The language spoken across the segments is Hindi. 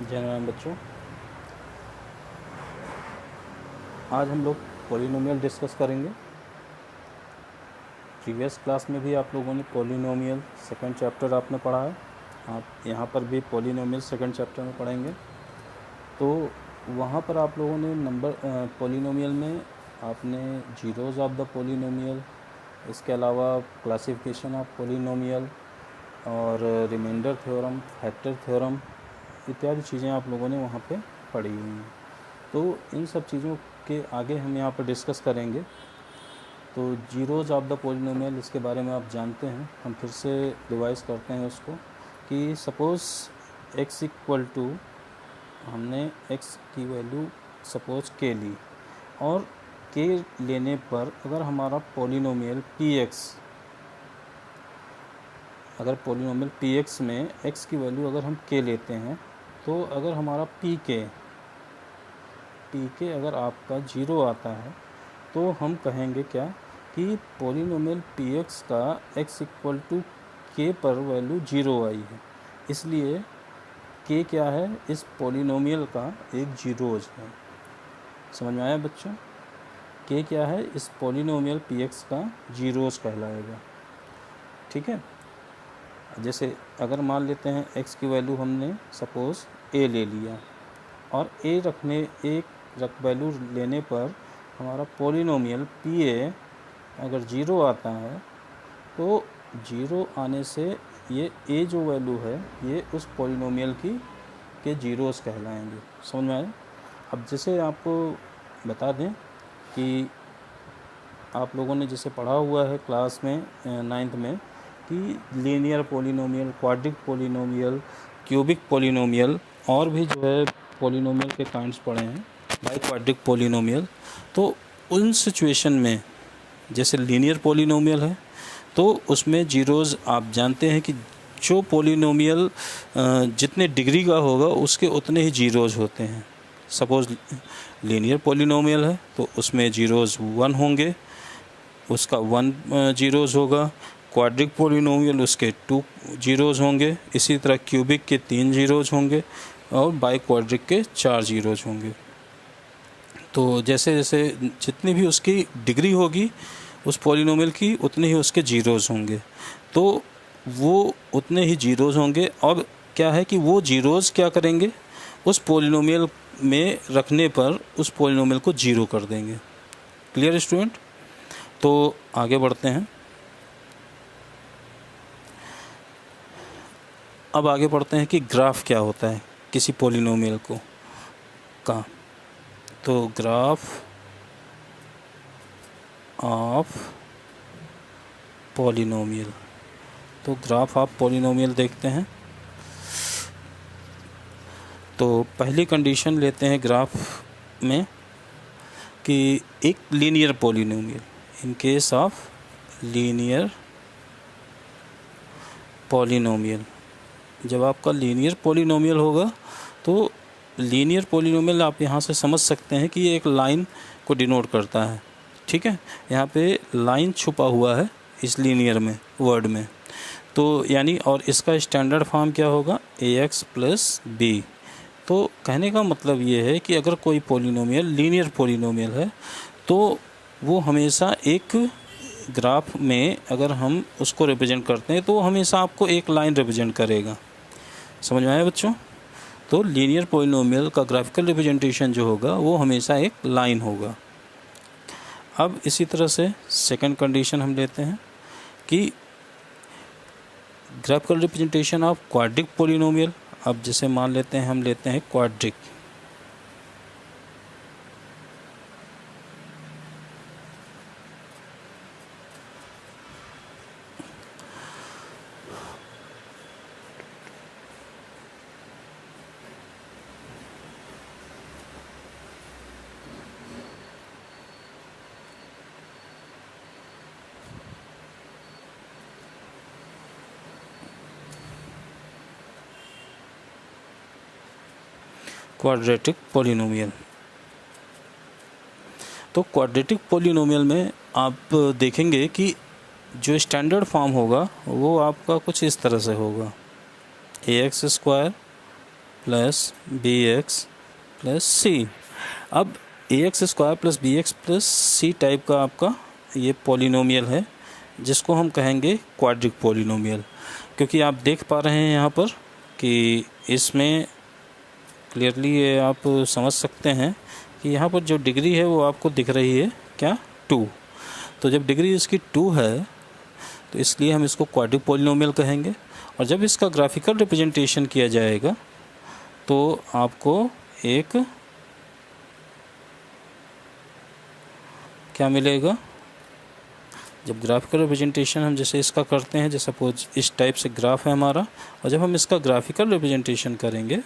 जय नारायण बच्चों, आज हम लोग पॉलिनोमियल डिस्कस करेंगे। प्रीवियस क्लास में भी आप लोगों ने पॉलिनोमियल सेकंड चैप्टर आपने पढ़ा है। आप यहाँ पर भी पॉलिनोमियल सेकंड चैप्टर में पढ़ेंगे। तो वहाँ पर आप लोगों ने पॉलिनोमियल में आपने जीरोज़ ऑफ द पॉलिनोमियल, इसके अलावा क्लासिफिकेशन ऑफ पॉलिनोमियल और रिमाइंडर थ्योरम, फैक्टर थ्योरम इत्यादि चीज़ें आप लोगों ने वहाँ पे पढ़ी हुई हैं। तो इन सब चीज़ों के आगे हम यहाँ पर डिस्कस करेंगे। तो जीरोज़ ऑफ द पॉलिनोमियल, इसके बारे में आप जानते हैं। हम फिर से रिवाइज करते हैं उसको कि सपोज़ x इक्वल टू, हमने x की वैल्यू सपोज़ k ली और k लेने पर अगर हमारा पॉलिनोमियल px, अगर पॉलिनोमियल px में x की वैल्यू अगर हम k लेते हैं, तो अगर हमारा pk अगर आपका 0 आता है तो हम कहेंगे क्या कि पॉलिनोमियल px का x इक्वल टू k पर वैल्यू 0 आई है। इसलिए k क्या है, इस पॉलिनोमियल का एक जीरोज़ है। समझ में आया बच्चों? k क्या है, इस पॉलिनोमियल px का जीरोज़ कहलाएगा। ठीक है। जैसे अगर मान लेते हैं x की वैल्यू हमने सपोज़ a ले लिया और एक वैल्यू लेने पर हमारा पॉलिनोमियल pa अगर 0 आता है तो 0 आने से ये a जो वैल्यू है ये उस पॉलिनोमियल के जीरोज़ कहलाएंगे। समझ में आया? अब जैसे आपको बता दें कि आप लोगों ने जैसे पढ़ा हुआ है क्लास में 9th में कि linear polynomial, quadric polynomial, cubic polynomial और भी जो है पॉलिनोमियल के काइंड्स पढ़े हैं, बाई क्वाड्रिक पॉलिनोमियल। तो उन सिचुएशन में जैसे लीनियर पॉलिनोमियल है तो उसमें जीरोज़ आप जानते हैं कि जो पॉलिनोमियल जितने डिग्री का होगा उसके उतने ही जीरोज़ होते हैं। सपोज़ लीनियर पॉलिनोमियल है तो उसमें जीरोज़ 1 होंगे, उसका 1 जीरोज़ होगा। क्वाड्रिक पॉलिनोमियल उसके 2 जीरोज़ होंगे। इसी तरह क्यूबिक के 3 जीरोज़ होंगे और बाई क्वाड्रिक के 4 जीरोज़ होंगे। तो जैसे जैसे जितनी भी उसकी डिग्री होगी उस पॉलिनोमियल की, उतने ही उसके जीरोज़ होंगे। तो वो उतने ही जीरोज़ होंगे। और क्या है कि वो जीरोज़ क्या करेंगे, उस पॉलिनोमियल में रखने पर उस पॉलिनोमियल को जीरो कर देंगे। Clear student? तो आगे बढ़ते हैं। अब आगे बढ़ते हैं कि ग्राफ क्या होता है किसी पॉलिनोमियल का। तो ग्राफ ऑफ पॉलिनोमियल, तो ग्राफ ऑफ पॉलिनोमियल देखते हैं। तो पहली कंडीशन लेते हैं ग्राफ में कि एक linear polynomial, in case of linear polynomial, जब आपका लीनियर पॉलिनोमियल होगा तो लीनियर पॉलिनोमियल आप यहाँ से समझ सकते हैं कि ये एक लाइन को डिनोट करता है। ठीक है, यहाँ पे लाइन छुपा हुआ है इस लीनियर में, वर्ड में। तो यानी और इसका स्टैंडर्ड फॉर्म क्या होगा, ax प्लस b। तो कहने का मतलब ये है कि अगर कोई पॉलिनोमियल लीनियर पॉलिनोमियल है तो वो हमेशा एक ग्राफ में अगर हम उसको रिप्रेजेंट करते हैं तो हमेशा आपको एक लाइन रिप्रेजेंट करेगा। समझ में आया बच्चों? तो लीनियर पॉलिनोमियल का ग्राफिकल रिप्रेजेंटेशन जो होगा वो हमेशा एक लाइन होगा। अब इसी तरह से सेकंड कंडीशन हम लेते हैं कि graphical representation of quadric polynomial. अब जैसे मान लेते हैं, हम लेते हैं क्वाड्रिक। Quadratic polynomial. तो क्वाड्रेटिक पॉलिनोमियल में आप देखेंगे कि जो स्टैंडर्ड फॉर्म होगा वो आपका कुछ इस तरह से होगा, ax square plus B X plus C. अब A X square plus B X plus C type का आपका ये पॉलिनोमियल है, जिसको हम कहेंगे क्वाड्रिक पॉलिनोमियल। क्योंकि आप देख पा रहे हैं यहाँ पर कि इसमें क्लियरली ये आप समझ सकते हैं कि यहाँ पर जो डिग्री है वो आपको दिख रही है क्या, 2। तो जब डिग्री इसकी 2 है तो इसलिए हम इसको क्वाड्रिक पॉलिनोमियल कहेंगे। और जब इसका ग्राफिकल रिप्रेजेंटेशन किया जाएगा तो आपको एक क्या मिलेगा, जब ग्राफिकल रिप्रेजेंटेशन हम जैसे इसका करते हैं, जैसे सपोज इस टाइप से ग्राफ है हमारा, और जब हम इसका ग्राफिकल रिप्रेजेंटेशन करेंगे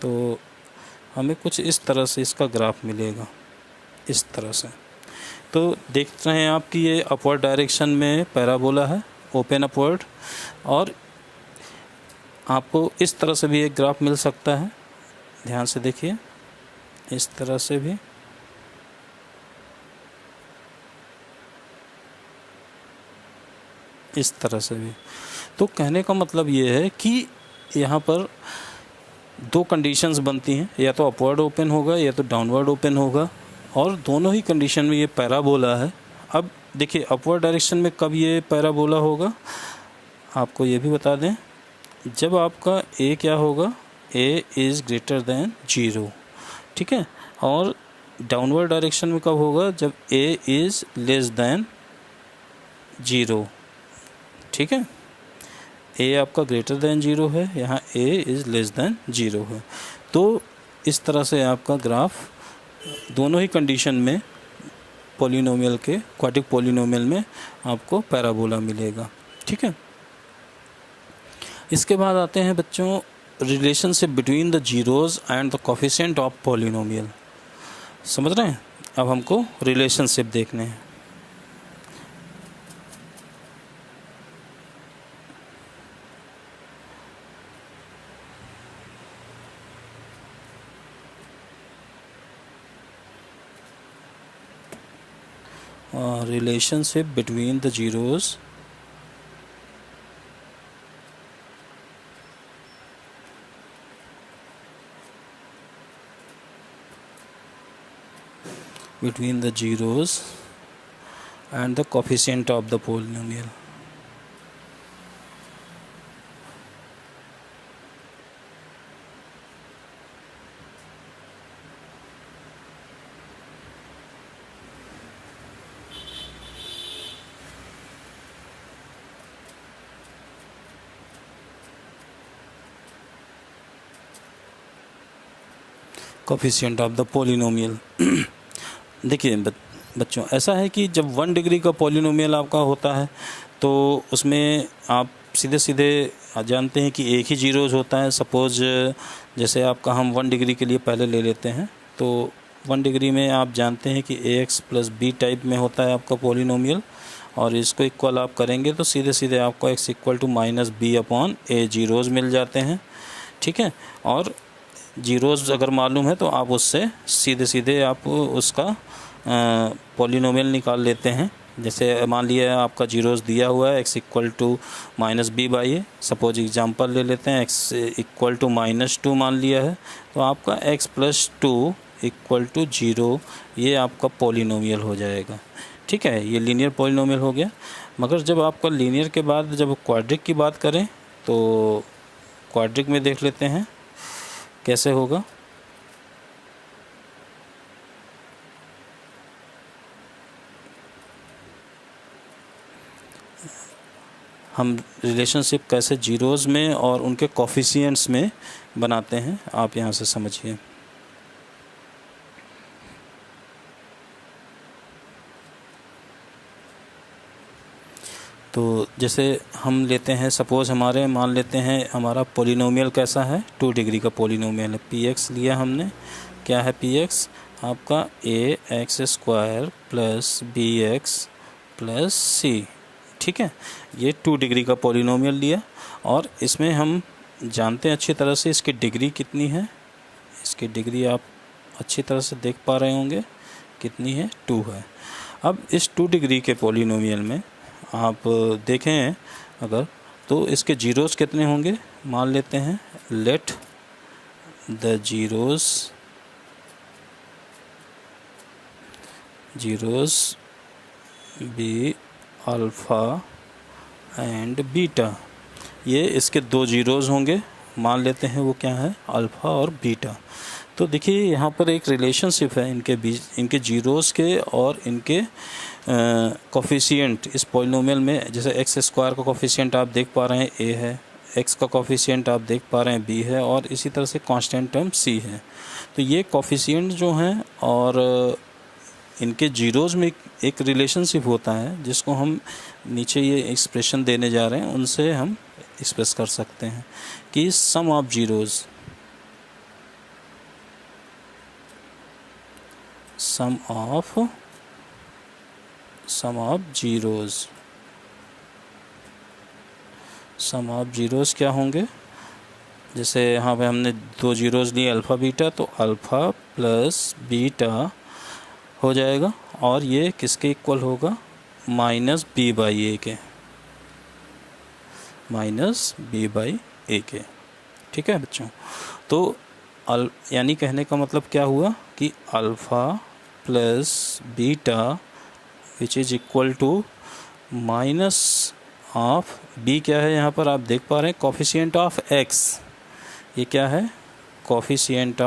तो हमें कुछ इस तरह से इसका ग्राफ मिलेगा, इस तरह से। तो देख रहे हैं आप कि ये अपवर्ड डायरेक्शन में पैराबोला है, ओपन अपवर्ड, और आपको इस तरह से भी एक ग्राफ मिल सकता है। ध्यान से देखिए, इस तरह से भी, इस तरह से भी। तो कहने का मतलब ये है कि यहाँ पर 2 कंडीशंस बनती हैं, या तो अपवर्ड ओपन होगा या तो डाउनवर्ड ओपन होगा, और दोनों ही कंडीशन में ये पैराबोला है। अब देखिए अपवर्ड डायरेक्शन में कब ये पैराबोला होगा, आपको ये भी बता दें, जब आपका ए क्या होगा, ए इज़ ग्रेटर देन 0, ठीक है। और डाउनवर्ड डायरेक्शन में कब होगा, जब ए इज़ लेस देन 0, ठीक है। ए आपका ग्रेटर देन 0 है, यहाँ ए इज़ लेस देन 0 है। तो इस तरह से आपका ग्राफ दोनों ही कंडीशन में पॉलिनोमियल के, क्वाड्रिक पॉलिनोमियल में आपको पैराबोला मिलेगा, ठीक है। इसके बाद आते हैं बच्चों relationship between the zeros and the coefficient of polynomial. समझ रहे हैं, अब हमको रिलेशनशिप देखने हैं। Relationship between the zeros and the coefficient of the polynomial. Coefficient of the polynomial. देखिए बच्चों, ऐसा है कि जब 1 डिग्री का पॉलिनोमियल आपका होता है तो उसमें आप सीधे सीधे जानते हैं कि एक ही जीरोज़ होता है। सपोज जैसे आपका हम 1 डिग्री के लिए पहले ले लेते हैं, तो 1 डिग्री में आप जानते हैं कि ए एक्स प्लस बी टाइप में होता है आपका पॉलिनोमियल, और इसको इक्वल आप करेंगे तो सीधे सीधे आपको X equal to minus B upon A zeros मिल जाते हैं, ठीक है। और जीरोज़ अगर मालूम है तो आप उससे सीधे सीधे आप उसका पॉलिनोमियल निकाल लेते हैं। जैसे मान लिया आपका जीरोज़ दिया हुआ है x equal to minus B by a, suppose example ले लेते हैं, एक्स इक्वल टू -2 मान लिया है, तो आपका एक्स प्लस 2 इक्वल टू 0 ये आपका पॉलिनोमियल हो जाएगा, ठीक है। ये लीनियर पॉलिनोमियल हो गया। मगर जब आपका लीनियर के बाद जब क्वाड्रिक की बात करें तो क्वाड्रिक में देख लेते हैं कैसे होगा। हम रिलेशनशिप कैसे जीरोज़ में और उनके कोफिशिएंट्स में बनाते हैं, आप यहाँ से समझिए। तो जैसे हम लेते हैं, सपोज़ हमारे मान लेते हैं हमारा पॉलिनोमियल कैसा है, 2 डिग्री का पॉलिनोमियल है। पी एक्स लिया हमने, क्या है पी एक्स आपका A X square plus B X plus C, ठीक है। ये 2 डिग्री का पॉलिनोमियल लिया, और इसमें हम जानते हैं अच्छी तरह से इसकी डिग्री कितनी है। इसकी डिग्री आप अच्छी तरह से देख पा रहे होंगे कितनी है, 2 है। अब इस 2 डिग्री के पॉलिनोमियल में आप देखें अगर, तो इसके जीरोज़ कितने होंगे, मान लेते हैं let the zeros be alpha and beta. ये इसके दो जीरोज़ होंगे, मान लेते हैं वो क्या है, अल्फ़ा और बीटा। तो देखिए यहाँ पर एक रिलेशनशिप है इनके बीच, इनके जीरोज़ के और इनके कोफिशिएंट इस पॉलिनोमियल में। जैसे एक्स स्क्वायर का कोफिशिएंट आप देख पा रहे हैं ए है, एक्स का कोफिशिएंट आप देख पा रहे हैं बी है, और इसी तरह से कांस्टेंट टर्म सी है। तो ये कोफिशिएंट जो हैं और इनके जीरोज़ में एक रिलेशनशिप होता है जिसको हम नीचे ये एक्सप्रेशन देने जा रहे हैं, उनसे हम एक्सप्रेस कर सकते हैं कि sum of zeros sum of zeros क्या होंगे। जैसे यहाँ पे हमने दो जीरोज़ लिए अल्फ़ा बीटा, तो अल्फ़ा प्लस बीटा हो जाएगा, और ये किसके इक्वल होगा, माइनस बी बाई ए के, ठीक है बच्चों। तो यानी कहने का मतलब क्या हुआ कि alpha plus beta which is equal to minus of b, क्या है यहाँ पर आप देख पा रहे हैं कोफिशिएंट ऑफ एक्स, ये क्या है, कोफिशिएंट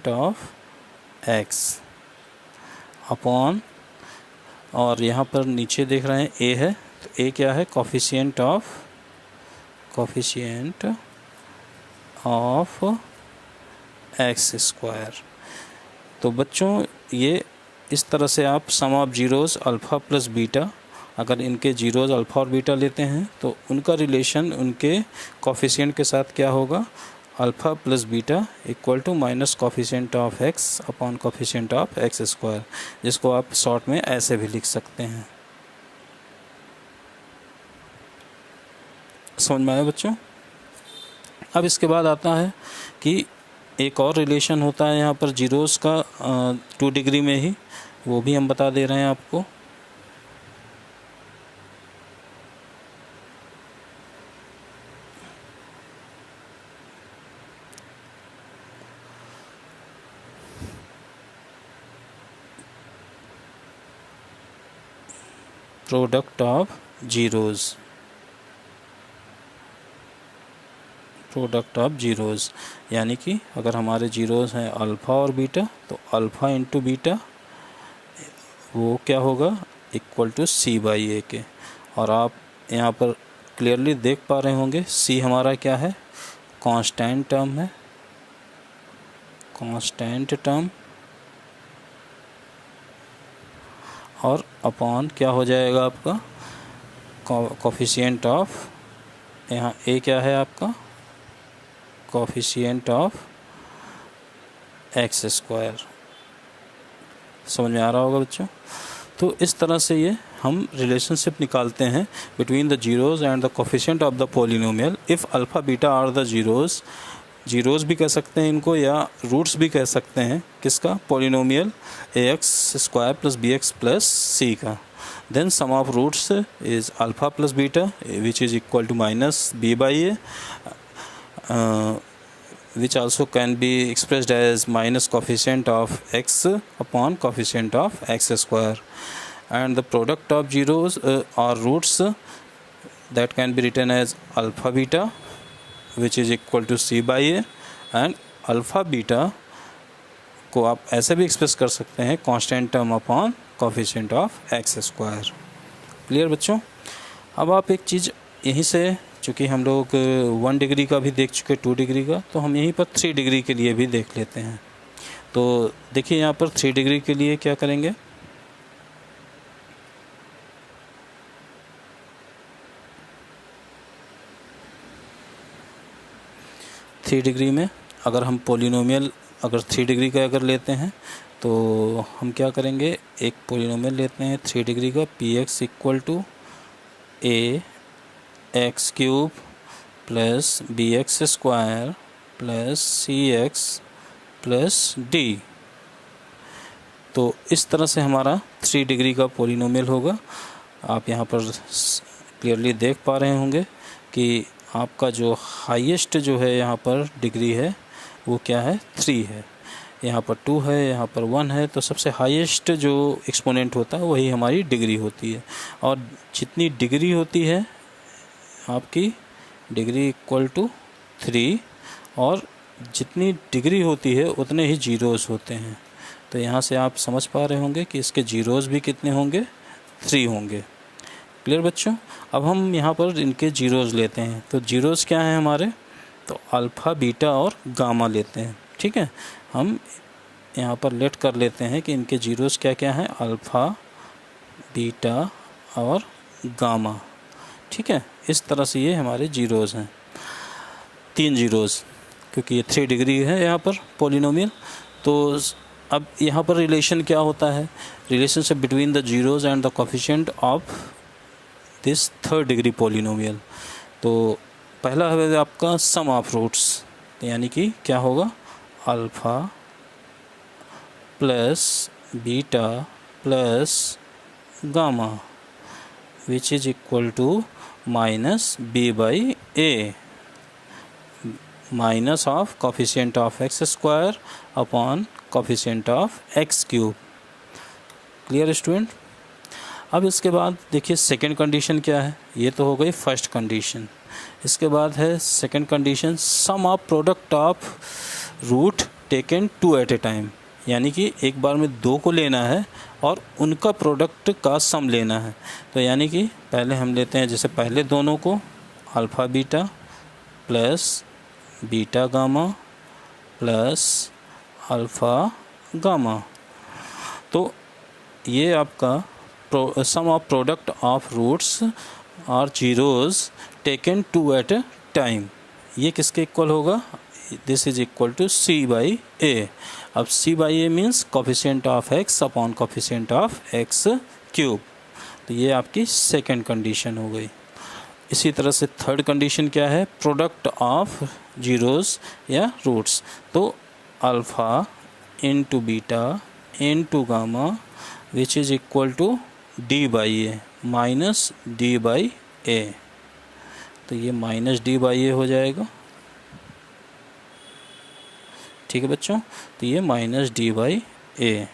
ऑफ एक्स अपॉन, और यहाँ पर नीचे देख रहे हैं ए है, तो ए क्या है, कोफिशिएंट ऑफ एक्स स्क्वायर। तो बच्चों ये इस तरह से आप sum of zeros alpha plus beta, अगर इनके जीरोज़ अल्फ़ा और बीटा लेते हैं तो उनका रिलेशन उनके कोफिशिएंट के साथ क्या होगा, alpha plus beta equal to minus coefficient of x upon coefficient of x square, जिसको आप शॉर्ट में ऐसे भी लिख सकते हैं। समझ में आया बच्चों। अब इसके बाद आता है कि एक और रिलेशन होता है यहाँ पर जीरोज़ का 2 डिग्री में ही, वो भी हम बता दे रहे हैं आपको। प्रोडक्ट ऑफ जीरोज़, यानी कि अगर हमारे जीरोज़ हैं अल्फ़ा और बीटा, तो अल्फ़ा इंटू बीटा वो क्या होगा, इक्वल टू सी बाई ए के। और आप यहाँ पर क्लियरली देख पा रहे होंगे सी हमारा क्या है, कांस्टेंट टर्म है, और अपॉन क्या हो जाएगा आपका, कोफिशिएंट ऑफ, यहाँ ए क्या है आपका, कोफिशिएंट ऑफ एक्स स्क्वायर। समझ में आ रहा होगा बच्चों। तो इस तरह से ये हम रिलेशनशिप निकालते हैं between the zeros and the coefficient of the polynomial if alpha beta are the zeros भी कह सकते हैं इनको, या रूट्स भी कह सकते हैं किसका, polynomial A X square plus B X plus C का। Then sum of roots is alpha plus beta which is equal to minus B by A, which also can be expressed as minus coefficient of x upon coefficient of x square, and the product of zeros or roots that can be written as alpha beta which is equal to c by a, and alpha beta को आप ऐसे भी एक्सप्रेस कर सकते हैं constant term upon coefficient of x square. Clear बच्चों। अब आप एक चीज़ यहीं से, चूँकि हम लोग 1 डिग्री का भी देख चुके 2 डिग्री का, तो हम यहीं पर 3 डिग्री के लिए भी देख लेते हैं। तो देखिए यहाँ पर 3 डिग्री के लिए क्या करेंगे, थ्री डिग्री में अगर हम पॉलिनोमियल अगर 3 डिग्री का अगर लेते हैं तो हम क्या करेंगे, एक पॉलिनोमियल लेते हैं 3 डिग्री का, p x equal to a x cube plus B x square plus c x plus d. तो इस तरह से हमारा 3 डिग्री का पॉलिनोमियल होगा। आप यहाँ पर क्लियरली देख पा रहे होंगे कि आपका जो हाईएस्ट जो है यहाँ पर डिग्री है वो क्या है, 3 है। यहाँ पर 2 है, यहाँ पर 1 है, तो सबसे हाईएस्ट जो एक्सपोनेंट होता है वही हमारी डिग्री होती है। और जितनी डिग्री होती है आपकी, डिग्री इक्वल टू 3, और जितनी डिग्री होती है उतने ही जीरोज़ होते हैं। तो यहाँ से आप समझ पा रहे होंगे कि इसके जीरोज़ भी कितने होंगे, 3 होंगे। क्लियर बच्चों? अब हम यहाँ पर इनके जीरोज़ लेते हैं। तो जीरोज़ क्या हैं हमारे, तो अल्फ़ा, बीटा और गामा लेते हैं। ठीक है, हम यहाँ पर लेट कर लेते हैं कि इनके जीरोज़ क्या क्या हैं, अल्फ़ा, बीटा और गामा। ठीक है, इस तरह से ये हमारे जीरोज़ हैं, 3 जीरोज़, क्योंकि ये 3 डिग्री है यहाँ पर पॉलिनोमियल। तो अब यहाँ पर रिलेशन क्या होता है, relationship between the zeros and the coefficient of this 3rd degree polynomial. तो पहला है आपका सम ऑफ रूट्स, यानी कि क्या होगा, alpha plus beta plus gamma which is equal to minus B by A, minus of coefficient of x square upon coefficient of x cube. Clear student? अब इसके बाद देखिए सेकंड कंडीशन क्या है, ये तो हो गई फर्स्ट कंडीशन। इसके बाद है second condition, sum of product of root taken 2 at a time, यानी कि एक बार में 2 को लेना है और उनका प्रोडक्ट का सम लेना है। तो यानी कि पहले हम लेते हैं जैसे पहले दोनों को, alpha beta plus beta gamma plus alpha gamma. तो ये आपका sum of product of roots और zeros taken 2 at a time, ये किसके इक्वल होगा, this is equal to C by A. अब C by A means coefficient of x upon coefficient of x cube. तो ये आपकी सेकंड कंडीशन हो गई। इसी तरह से थर्ड कंडीशन क्या है, प्रोडक्ट ऑफ जीरोज़ या रूट्स। तो alpha into beta into gamma which is equal to D by A minus D by A. तो ये माइनस डी बाई ए हो जाएगा। ठीक है बच्चों, तो ये माइनस डी बाई ए।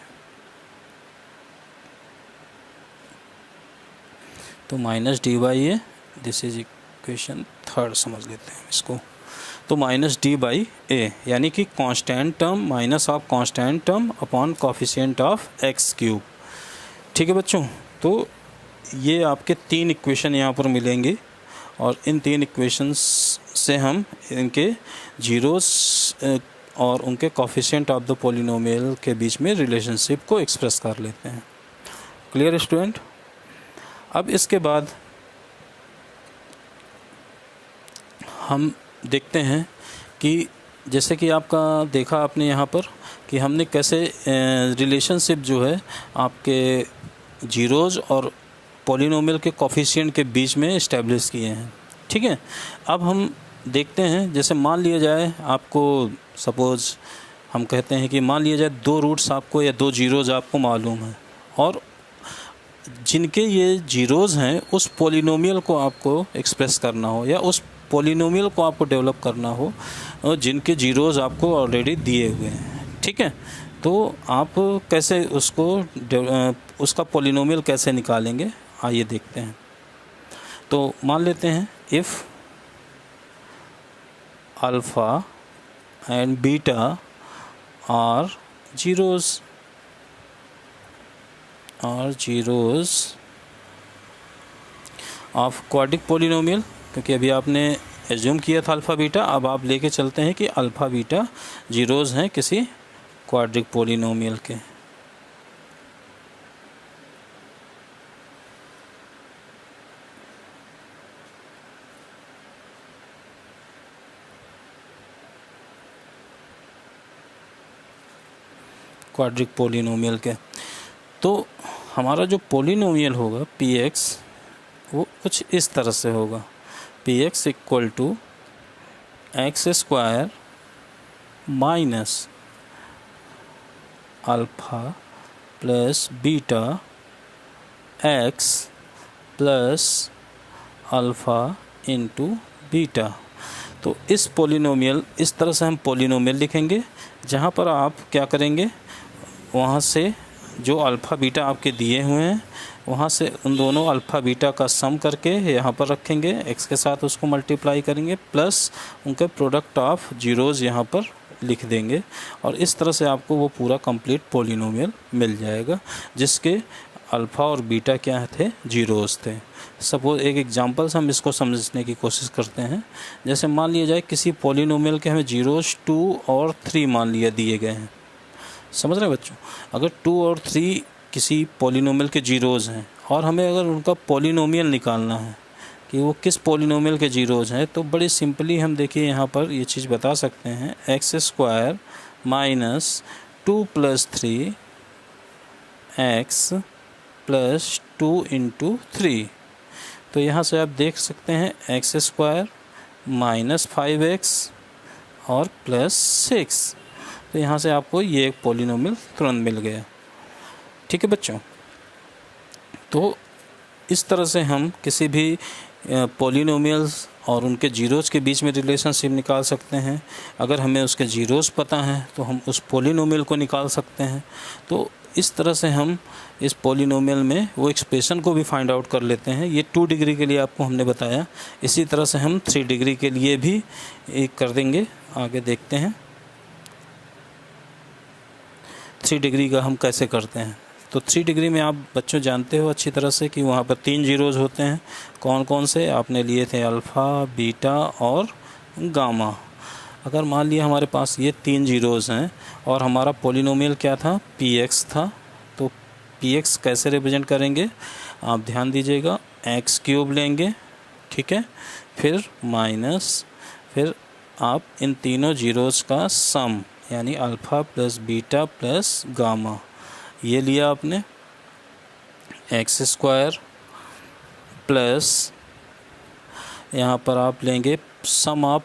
तो minus D by A, this is equation third समझ लेते हैं इसको। तो माइनस डी बाई ए यानी कि constant term minus of constant term upon coefficient of x cube. ठीक है बच्चों, तो ये आपके 3 इक्वेशन यहाँ पर मिलेंगे और इन 3 इक्वेशंस से हम इनके जीरोस और उनके कोफिशिएंट ऑफ द पॉलिनोमियल के बीच में रिलेशनशिप को एक्सप्रेस कर लेते हैं। Clear student? अब इसके बाद हम देखते हैं कि जैसे कि आपका देखा आपने यहाँ पर कि हमने कैसे रिलेशनशिप जो है आपके जीरोज़ और पॉलिनोमियल के कोफिशिएंट के बीच में इस्टेब्लिश किए हैं। ठीक है, अब हम देखते हैं, जैसे मान लिया जाए आपको, सपोज़ हम कहते हैं कि मान लिया जाए 2 रूट्स आपको या 2 जीरोज़ आपको मालूम है और जिनके ये जीरोज़ हैं उस पॉलिनोमियल को आपको एक्सप्रेस करना हो या उस पॉलिनोमियल को आपको डेवलप करना हो और जिनके जीरोज़ आपको ऑलरेडी दिए हुए हैं। ठीक है, तो आप कैसे उसको उसका पॉलिनोमियल कैसे निकालेंगे, आइए देखते हैं। तो मान लेते हैं if alpha and beta are zeros of quadric polynomial, क्योंकि अभी आपने एज्यूम किया था अल्फ़ा बीटा, अब आप लेके चलते हैं कि अल्फ़ा बीटा जीरोज़ हैं किसी क्वाड्रिक पॉलिनोमियल के। क्वाड्रिक पॉलिनोमियल के तो हमारा जो पॉलिनोमियल होगा पी एक्स वो कुछ इस तरह से होगा, p x equal to x square minus alpha plus beta x plus alpha into beta. तो इस पोलिनोमियल, इस तरह से हम पोलिनोमियल लिखेंगे जहाँ पर आप क्या करेंगे, वहाँ से जो अल्फ़ा बीटा आपके दिए हुए हैं वहाँ से उन दोनों अल्फ़ा बीटा का सम करके यहाँ पर रखेंगे, x के साथ उसको मल्टीप्लाई करेंगे, प्लस उनके प्रोडक्ट ऑफ जीरोज़ यहाँ पर लिख देंगे, और इस तरह से आपको वो पूरा कंप्लीट पोलिनोमियल मिल जाएगा जिसके अल्फ़ा और बीटा क्या थे, जीरोज़ थे। सपोज एक एग्जांपल से हम इसको समझने की कोशिश करते हैं। जैसे मान लिया जाए किसी पोलिनोमियल के हमें जीरोज़ 2 और 3 मान लिया दिए गए हैं, समझ रहे हैं बच्चों। अगर 2 और 3 किसी पोलिनोमियल के जीरोज़ हैं और हमें अगर उनका पोलिनोमियल निकालना है कि वो किस पोलिनोमियल के जीरोज़ हैं, तो बड़ी सिंपली हम देखिए यहाँ पर ये चीज़ बता सकते हैं, x² माइनस 2 + 3 x प्लस 2 × 3। तो यहाँ से आप देख सकते हैं x² माइनस 5x और प्लस 6। तो यहाँ से आपको ये एक पोलिनोमियल तुरंत मिल गया। ठीक है बच्चों, तो इस तरह से हम किसी भी पोलिनोमियल्स और उनके जीरोज़ के बीच में रिलेशनशिप निकाल सकते हैं। अगर हमें उसके जीरोज़ पता हैं तो हम उस पोलिनोमियल को निकाल सकते हैं। तो इस तरह से हम इस पोलिनोमियल में वो एक्सप्रेशन को भी फाइंड आउट कर लेते हैं। ये 2 डिग्री के लिए आपको हमने बताया, इसी तरह से हम 3 डिग्री के लिए भी एक कर देंगे। आगे देखते हैं 3 डिग्री का हम कैसे करते हैं। तो 3 डिग्री में आप बच्चों जानते हो अच्छी तरह से कि वहाँ पर 3 जीरोज़ होते हैं। कौन कौन से आपने लिए थे, अल्फ़ा, बीटा और गामा। अगर मान लिया हमारे पास ये 3 जीरोज़ हैं और हमारा पोलिनोमियल क्या था, px था, तो px कैसे रिप्रेजेंट करेंगे आप ध्यान दीजिएगा, x³ लेंगे, ठीक है, फिर माइनस, फिर आप इन तीनों जीरोज़ का सम यानी alpha plus beta plus gamma, ये लिया आपने, x² प्लस यहाँ पर आप लेंगे sum of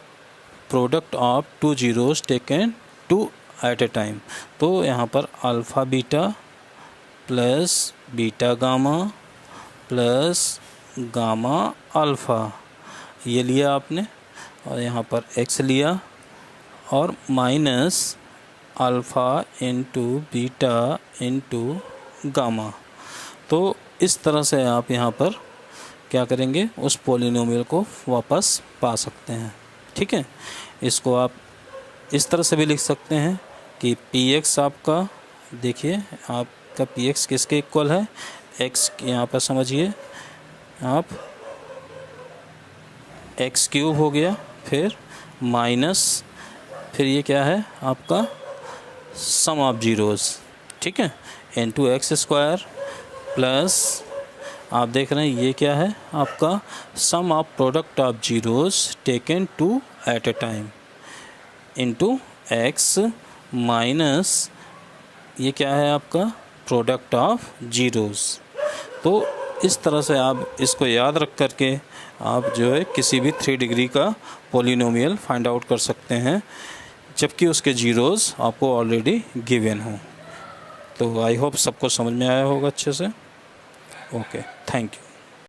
product of 2 zeros taken 2 at a time. तो यहाँ पर alpha beta plus beta gamma plus gamma alpha, ये लिया आपने, और यहाँ पर x लिया, और minus alpha into beta into gamma. तो इस तरह से आप यहाँ पर क्या करेंगे, उस पोलिनोमियल को वापस पा सकते हैं। ठीक है, इसको आप इस तरह से भी लिख सकते हैं कि px आपका, देखिए आपका px किसके इक्वल है, x, यहाँ पर समझिए आप x³ हो गया, फिर माइनस, फिर ये क्या है आपका सम ऑफ जीरोज़, ठीक है, इंटू x² प्लस आप देख रहे हैं ये क्या है आपका sum of product of zeros taken 2 at a time into x minus ये क्या है आपका प्रोडक्ट ऑफ जीरोज़। तो इस तरह से आप इसको याद रख कर के आप जो है किसी भी 3 डिग्री का पोलिनोमियल फाइंड आउट कर सकते हैं, जबकि उसके जीरोज़ आपको ऑलरेडी गिवन हो। तो आई होप सबको समझ में आया होगा अच्छे से। Okay, thank you.